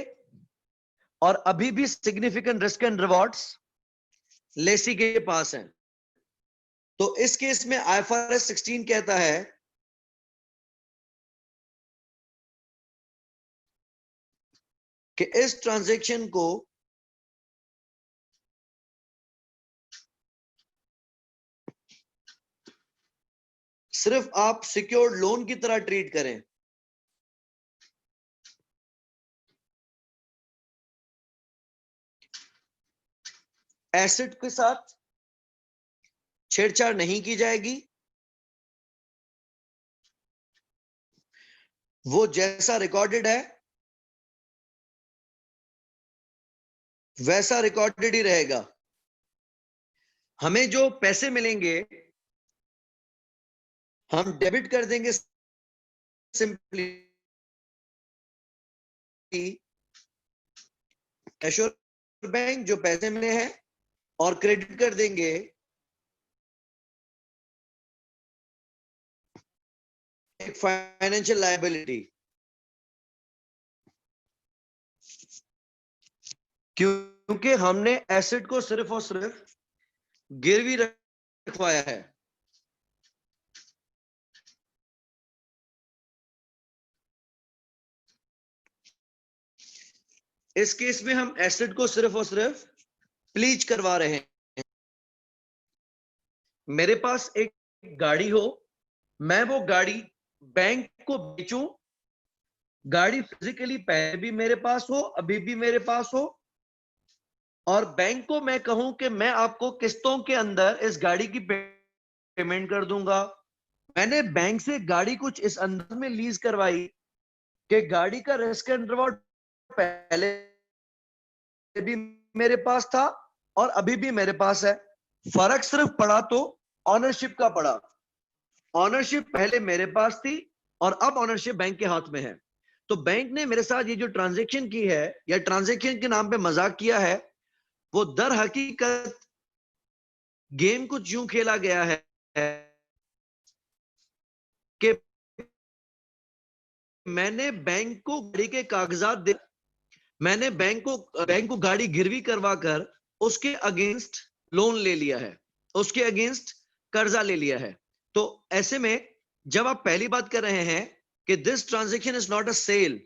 और अभी भी significant risk and rewards lessee के पास हैं। तो इस केस में IFRS 16 कहता है कि इस ट्रांजैक्शन को सिर्फ आप सिक्योर्ड लोन की तरह ट्रीट करें। एसेट के साथ छेड़छाड़ नहीं की जाएगी। वो जैसा रिकॉर्डेड है वैसा रिकॉर्डेड ही रहेगा। हमें जो पैसे मिलेंगे हम डेबिट कर देंगे सिंपली एश्योर बैंक जो पैसे मिले हैं, और क्रेडिट कर देंगे एक फाइनेंशियल लायबिलिटी, क्योंकि हमने एसेट को सिर्फ और सिर्फ गिरवी रखवाया है। इस केस में हम एसेट को सिर्फ और सिर्फ प्लीज करवा रहे हैं। मेरे पास एक गाड़ी हो, मैं वो गाड़ी बैंक को बेचूं, गाड़ी फिजिकली पहले भी मेरे पास हो अभी भी मेरे पास हो, और बैंक को मैं कहूं कि मैं आपको किस्तों के अंदर इस गाड़ी की पेमेंट कर दूंगा। मैंने बैंक से गाड़ी कुछ इस अंदर में लीज करवाई कि गाड़ी का रिस्क एंड रिवॉर्ड पहले भी मेरे पास था और अभी भी मेरे पास है। फर्क सिर्फ पड़ा तो ऑनरशिप का पड़ा। ऑनरशिप पहले मेरे पास थी और अब ऑनरशिप बैंक के हाथ में है। तो बैंक ने मेरे साथ ये जो ट्रांजैक्शन की है या ट्रांजैक्शन के नाम पे मजाक किया है, वो दर हकीकत गेम कुछ यूं खेला गया है कि मैंने बैंक को गाड़ी के कागजात दे, मैंने बैंक को गाड़ी गिरवी करवा कर उसके अगेंस्ट लोन ले लिया है, उसके अगेंस्ट कर्जा ले लिया है। तो ऐसे में जब आप पहली बात कर रहे हैं कि this transaction is not a sale,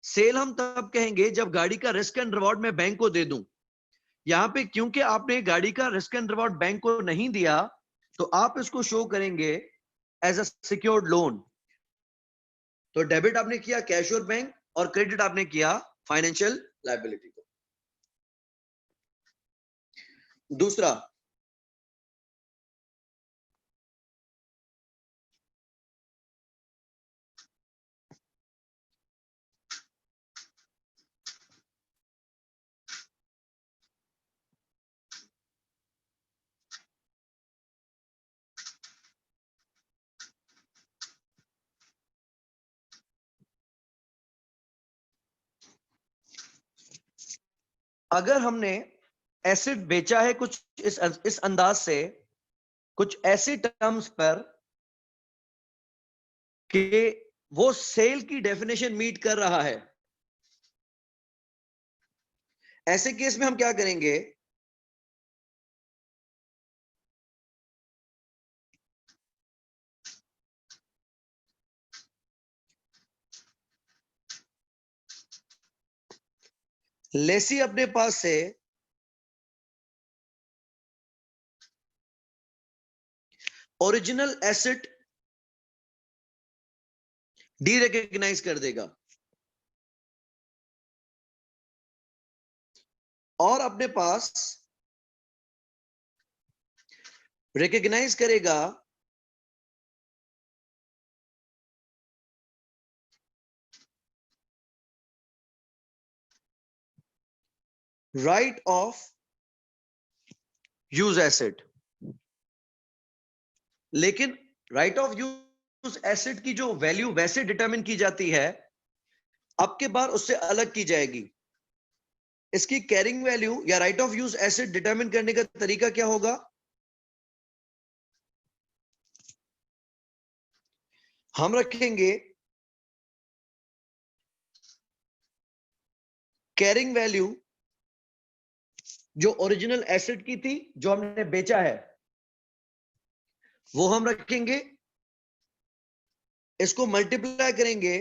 sale हम तब कहेंगे जब गाड़ी का रिस्क एंड रिवॉर्ड मैं बैंक को दे दूं। यहां पे क्योंकि आपने गाड़ी का रिस्क एंड रिवॉर्ड बैंक को नहीं दिया, तो आप इसको शो करेंगे एज अ सिक्योर्ड लोन। तो डेबिट आपने किया कैश और बैंक, और क्रेडिट आपने किया फाइनेंशियल लायबिलिटी को। दूसरा, अगर हमने एसेट बेचा है कुछ इस अंदाज से, कुछ ऐसे टर्म्स पर कि वो सेल की डेफिनेशन मीट कर रहा है, ऐसे केस में हम क्या करेंगे? लेसी अपने पास से ओरिजिनल एसेट डी रिकॉग्नाइज कर देगा और अपने पास रिकॉग्नाइज करेगा राइट ऑफ यूज एसेट। लेकिन राइट ऑफ यूज एसेट की जो वैल्यू वैसे डिटरमिन की जाती है, अब के बार उससे अलग की जाएगी। इसकी कैरिंग वैल्यू या right of use asset determine करने का तरीका क्या होगा? हम रखेंगे कैरिंग वैल्यू जो ओरिजिनल एसेट की थी, जो हमने बेचा है, वो हम रखेंगे, इसको मल्टीप्लाई करेंगे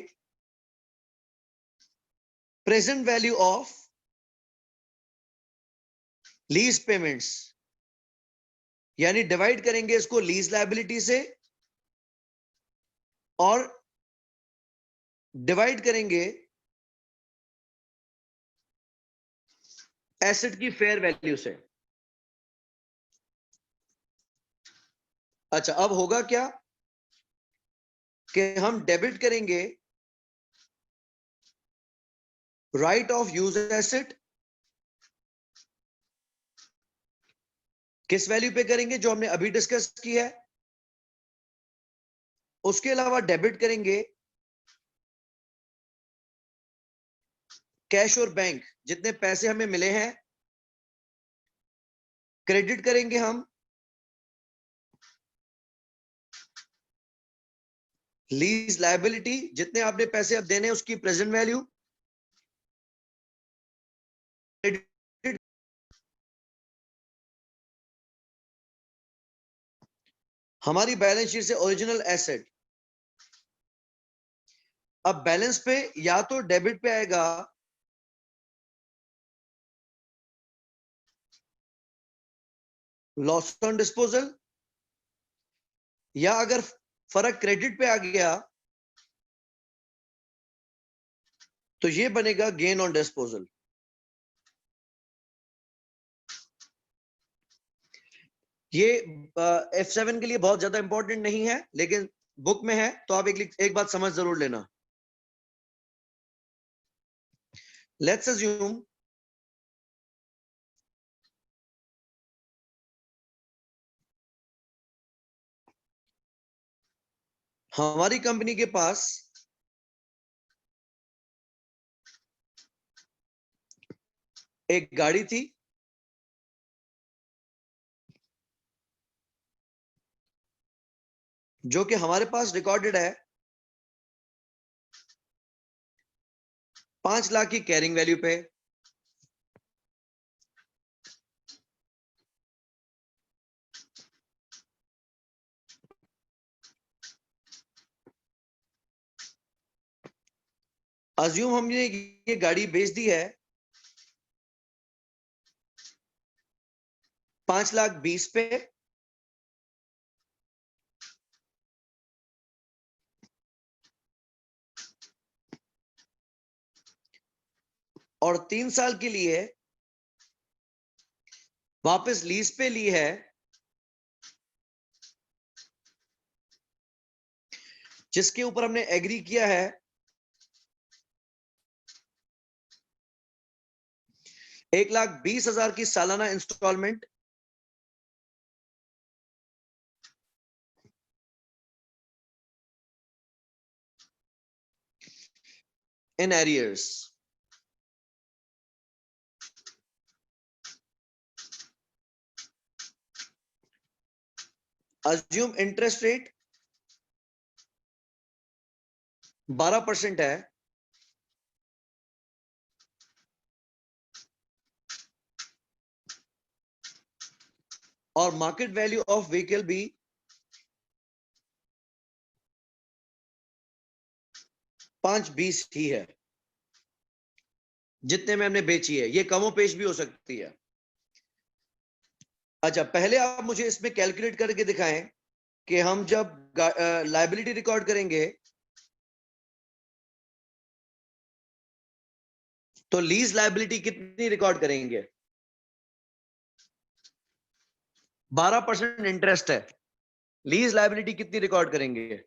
present value of lease payments, यानी डिवाइड करेंगे इसको लीज लायबिलिटी से और डिवाइड करेंगे एसेट की फेयर वैल्यू से। अच्छा, अब होगा क्या कि हम डेबिट करेंगे राइट ऑफ यूज एसेट, किस वैल्यू पे करेंगे? जो हमने अभी डिस्कस की है। उसके अलावा डेबिट करेंगे कैश और बैंक, जितने पैसे हमें मिले हैं। क्रेडिट करेंगे हम लीज लायबिलिटी, जितने आपने पैसे अब देने उसकी प्रेजेंट वैल्यू। हमारी बैलेंस शीट से ओरिजिनल एसेट। अब बैलेंस पे या तो डेबिट पे आएगा लॉस ऑन डिस्पोजल, या अगर फर्क क्रेडिट पे आ गया तो ये बनेगा गेन ऑन डिस्पोजल। ये F7 के लिए बहुत ज्यादा इंपॉर्टेंट नहीं है, लेकिन बुक में है तो आप एक बात समझ जरूर लेना। लेट्स अज्यूम हमारी कंपनी के पास एक गाड़ी थी जो कि हमारे पास रिकॉर्डेड है 5 लाख की कैरिंग वैल्यू पे। अज्यूम हमने ये गाड़ी बेच दी है 5,20,000 पे, और 3 साल के लिए वापस लीज पे ली है जिसके ऊपर हमने एग्री किया है 1,20,000 की सालाना instalment in arrears. Assume interest rate 12% है, और मार्केट वैल्यू ऑफ व्हीकल भी 5.20 ही है, जितने में हमने बेची है। ये कमो पेश भी हो सकती है। अच्छा, पहले आप मुझे इसमें कैलकुलेट करके दिखाएं कि हम जब लायबिलिटी रिकॉर्ड करेंगे तो लीज लायबिलिटी कितनी रिकॉर्ड करेंगे? 12% इंटरेस्ट है, लीज लायबिलिटी कितनी रिकॉर्ड करेंगे?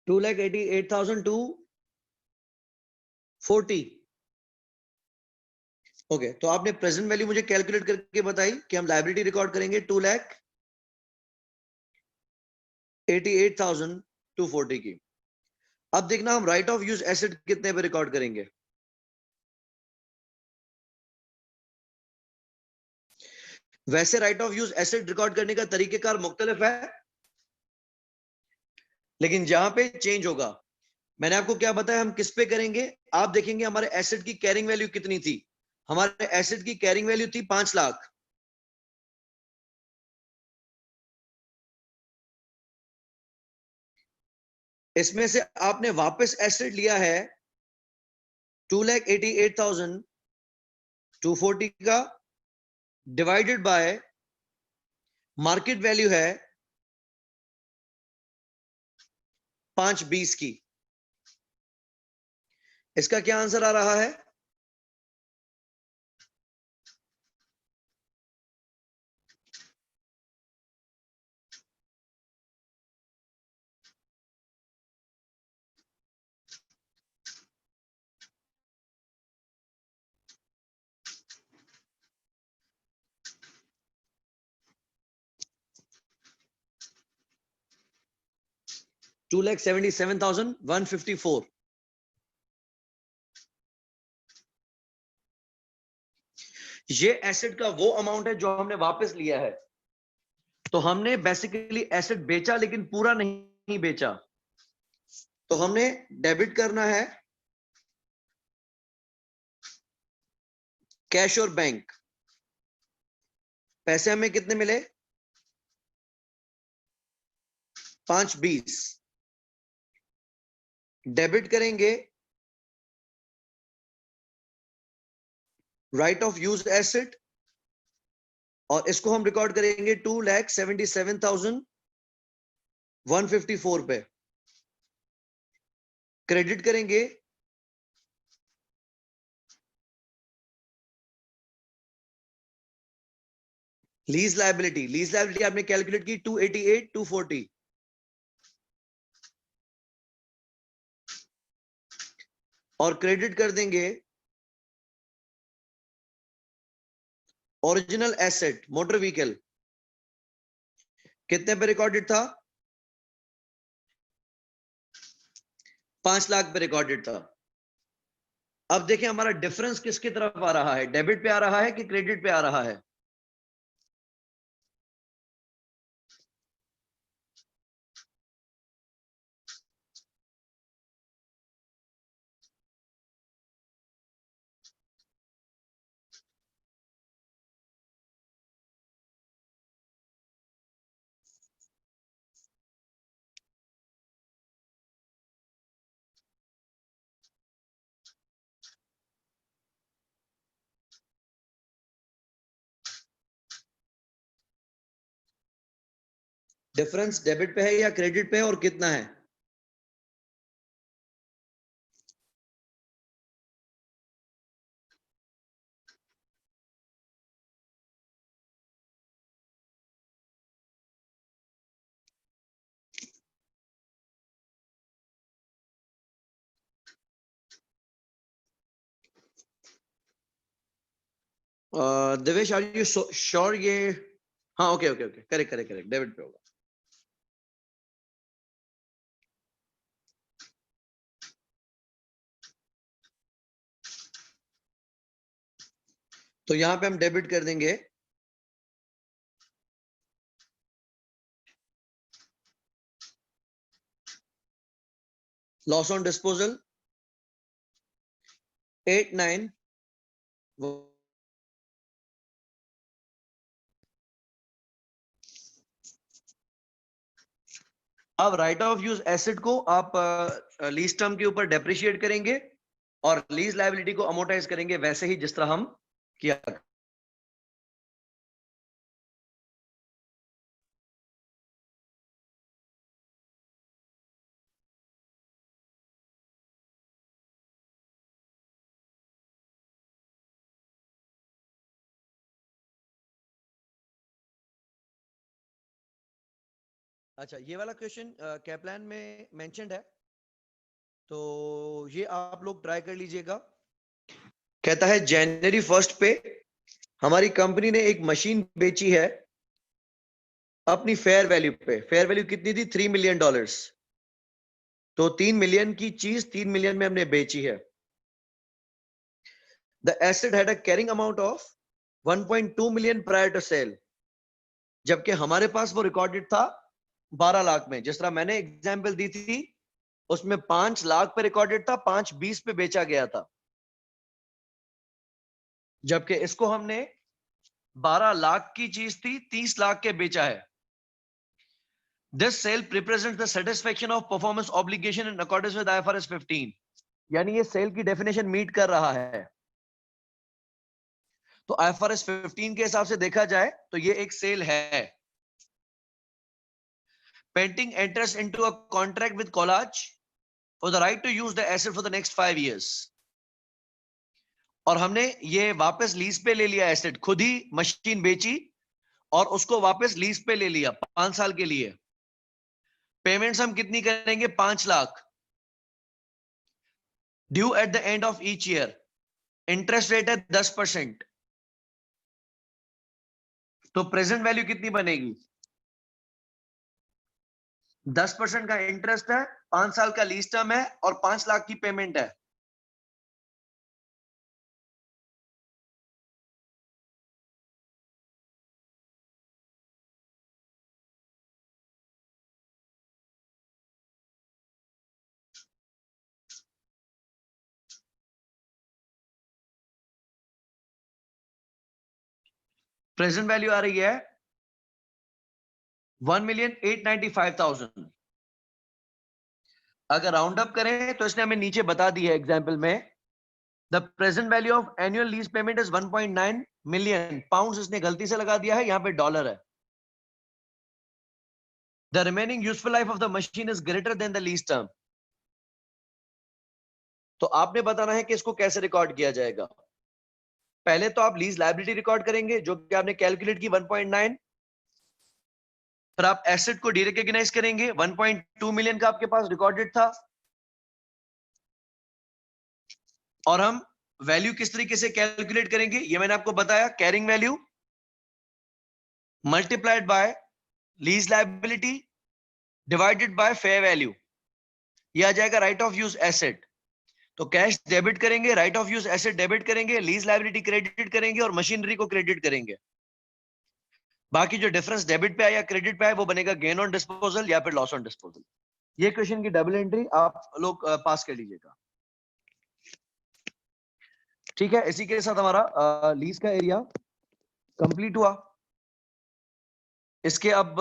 $288,240। ओके, तो आपने प्रेजेंट वैल्यू मुझे कैलकुलेट करके बताई कि हम लायबिलिटी रिकॉर्ड करेंगे 2,88,240 की। अब देखना हम राइट ऑफ यूज एसेट कितने पे रिकॉर्ड करेंगे। वैसे right of use asset record करने का तरीकेकार मुख्तलिफ है, लेकिन जहां पे चेंज होगा, मैंने आपको क्या बताया, हम किस पे करेंगे। आप देखेंगे हमारे एसेट की कैरिंग वैल्यू कितनी थी। हमारे एसेट की कैरिंग वैल्यू थी 5 लाख। इसमें से आपने वापस एसेट लिया है 2,88,240 का, डिवाइडेड बाय मार्केट वैल्यू है 5.20 की। इसका क्या आंसर आ रहा है? $2,77,154। ये एसेट का वो अमाउंट है जो हमने वापस लिया है। तो हमने बेसिकली एसेट बेचा, लेकिन पूरा नहीं बेचा। तो हमने डेबिट करना है कैश और बैंक। पैसे हमें कितने मिले? 5.20। डेबिट करेंगे राइट ऑफ यूज एसेट, और इसको हम रिकॉर्ड करेंगे 2,77,154 पे। क्रेडिट करेंगे लीज लायबिलिटी। लीज लायबिलिटी आपने कैलकुलेट की 288,240, और क्रेडिट कर देंगे ओरिजिनल एसेट मोटर व्हीकल। कितने पे रिकॉर्डेड था? 5 लाख पे रिकॉर्डेड था। अब देखें हमारा डिफरेंस किसकी तरफ आ रहा है, डेबिट पे आ रहा है कि क्रेडिट पे आ रहा है? डिफरेंस डेबिट पे है या क्रेडिट पे है, और कितना है? देवेश आर यू श्योर ये? हाँ okay okay okay, correct correct correct, debit पे होगा। तो यहां पे हम डेबिट कर देंगे लॉस ऑन डिस्पोजल 89। अब राइट ऑफ यूज एसेट को आप लीज टर्म के ऊपर डेप्रिशिएट करेंगे और लीज लायबिलिटी को अमोर्टाइज करेंगे वैसे ही जिस तरह हम किया। अच्छा, ये वाला क्वेश्चन कैप्लान में मेंशन्ड है, तो ये आप लोग ट्राई कर लीजिएगा। कहता है जनवरी 1 पे हमारी कंपनी ने एक मशीन बेची है अपनी फेयर वैल्यू पे। फेयर वैल्यू कितनी थी? $3 मिलियन। तो 3 मिलियन की चीज 3 मिलियन में हमने बेची है। The asset had a carrying amount of 1.2 million prior to sale, जबकि हमारे पास वो रिकॉर्डेड था 12 लाख में। जिस तरह मैंने एग्जांपल दी थी उसमें 5 लाख पे रिकॉर्डेड था, 5.20 पे बेचा गया था, जबकि इसको हमने 12 लाख की चीज थी 30 लाख के बेचा है। This sale represents the satisfaction of performance obligation in accordance with IFRS 15। यानी ये सेल की डेफिनेशन मीट कर रहा है। तो IFRS 15 के हिसाब से देखा जाए तो ये एक सेल है। Painting enters into a contract with collage for the right to use the asset for the next 5 years। और हमने ये वापस लीज पे ले लिया एसेट, खुद ही मशीन बेची और उसको वापस लीज पे ले लिया 5 साल के लिए। पेमेंट्स हम कितनी करेंगे? 5 lakh. Due at the end of each year. Interest rate है 10%। तो प्रेजेंट वैल्यू कितनी बनेगी? 10% का इंटरेस्ट है, 5 साल का लीज टर्म है और 5 लाख की पेमेंट है। प्रेजेंट वैल्यू आ रही है 1,895,000। अगर राउंड अप करें तो इसने हमें नीचे बता दी है एग्जाम्पल में, the present value of annual lease payment is 1.9 million pound. इसने गलती से लगा दिया है, यहां पे डॉलर है। The remaining useful life of the machine is greater than the lease term. तो आपने बताना है कि इसको कैसे रिकॉर्ड किया जाएगा। पहले तो आप लीज लायबिलिटी रिकॉर्ड करेंगे जो कि आपने कैलकुलेट की 1.9। फिर आप एसेट को डीरिकॉग्नाइज करेंगे, 1.2 मिलियन का आपके पास रिकॉर्डेड था। और हम वैल्यू किस तरीके से कैलकुलेट करेंगे ये मैंने आपको बताया। Carrying value multiplied by lease liability divided by fair value, ये आ जाएगा राइट ऑफ यूज एसेट। तो कैश डेबिट करेंगे, right of use asset debit करेंगे, लीज लायबिलिटी क्रेडिट करेंगे और मशीनरी को क्रेडिट करेंगे। बाकी जो डिफरेंस डेबिट पे आया या क्रेडिट पे आया वो बनेगा गेन ऑन डिस्पोजल या फिर लॉस ऑन डिस्पोजल। ये क्वेश्चन की डबल एंट्री आप लोग पास कर लीजिएगा। ठीक है, इसी के साथ हमारा लीज का एरिया कंप्लीट हुआ। इसके अब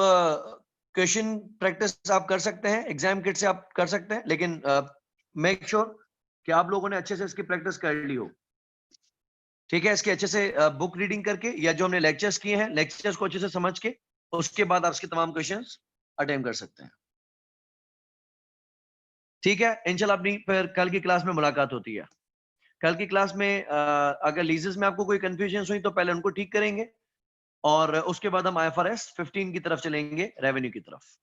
क्वेश्चन प्रैक्टिस आप कर सकते हैं, एग्जाम किट से आप कर सकते हैं, लेकिन मेक श्योर कि आप लोगों ने अच्छे से इसकी प्रैक्टिस कर ली हो। ठीक है, इसके अच्छे से बुक रीडिंग करके या जो हमने लेक्चर्स किए हैं लेक्चर्स को अच्छे से समझ के उसके बाद आप इसके तमाम क्वेश्चंस अटेम्प्ट कर सकते हैं। ठीक है, इंशाल्लाह अपनी फिर कल की क्लास में मुलाकात होती है। कल की क्लास में अगर लीजेस में आपको कोई कंफ्यूजन हुई तो पहले उनको ठीक करेंगे और उसके बाद हम IFRS 15 की तरफ चलेंगे, रेवेन्यू की तरफ।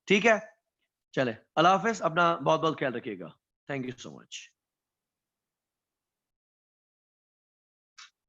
ठीक है, चले, अल्लाह हाफिज, अपना बहुत बहुत ख्याल रखिएगा। Thank you so much.